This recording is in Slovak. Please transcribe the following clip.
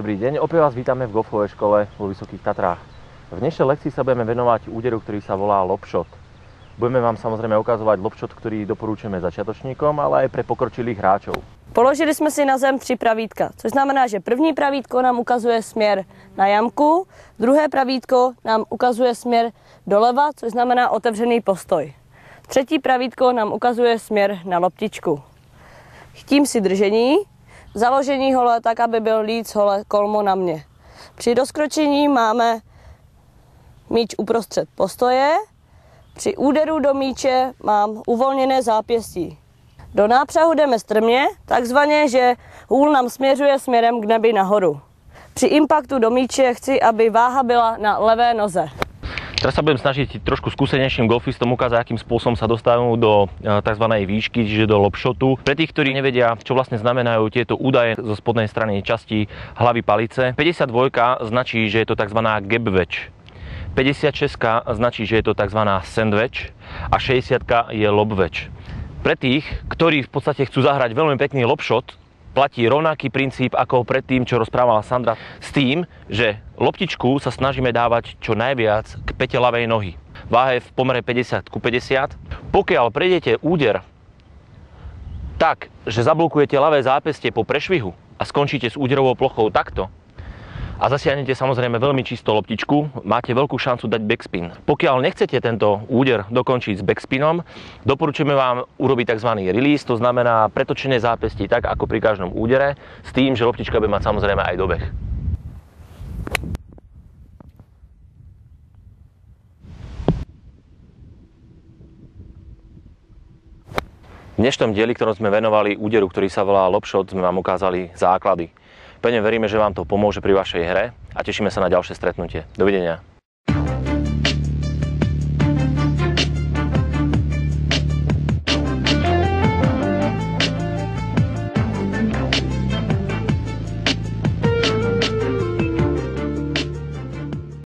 Dobrý deň, opäť vás vítame v golfovej škole vo Vysokých Tatrách. V dnešnej lekcii sa budeme venovať úderu, ktorý sa volá lob shot. Budeme vám samozrejme ukazovať lob shot, ktorý doporučujeme začiatočníkom, ale aj pre pokročilých hráčov. Položili jsme si na zem 3 pravítka, což znamená, že první pravítko nám ukazuje směr na jamku, druhé pravítko nám ukazuje směr doleva, což znamená otevřený postoj. Třetí pravítko nám ukazuje směr na loptičku. Chytím si držení, založení hole tak, aby byl líc hole kolmo na mě. Při doskročení máme míč uprostřed postoje, při úderu do míče mám uvolněné zápěstí. Do nápřahu jdeme strmě, takzvaně, že hůl nám směřuje směrem k nebi nahoru. Při impaktu do míče chci, aby váha byla na levé noze. Teraz sa budem snažiť trošku skúsenejším golfistom ukázať, akým spôsobom sa dostanú do tzv. Výšky, čiže do lob shotu. Pre tých, ktorí nevedia, čo vlastne znamenajú tieto údaje zo spodnej strany časti hlavy palice, 52 značí, že je to tzv. Gap wedge. 56 značí, že je to tzv. Sand wedge a 60 je lob wedge. Pre tých, ktorí v podstate chcú zahrať veľmi pekný lob shot, platí rovnaký princíp ako predtým, čo rozprávala Sandra, s tým, že loptičku sa snažíme dávať čo najviac k pete ľavej nohy. Váha je v pomere 50:50. Pokiaľ prejdete úder tak, že zablokujete ľavé zápestie po prešvihu a skončíte s úderovou plochou takto a zasiahnete samozrejme veľmi čisto loptičku, máte veľkú šancu dať backspin. Pokiaľ nechcete tento úder dokončiť s backspinom, doporučujeme vám urobiť tzv. Release, to znamená pretočenie zápestí tak ako pri každom údere, s tým, že loptička bude mať samozrejme aj dobeh. V dnešnom dieli, ktorom sme venovali úderu, ktorý sa volá lob shot, sme vám ukázali základy. Pevne veríme, že vám to pomôže pri vašej hre a tešíme sa na ďalšie stretnutie. Dovidenia.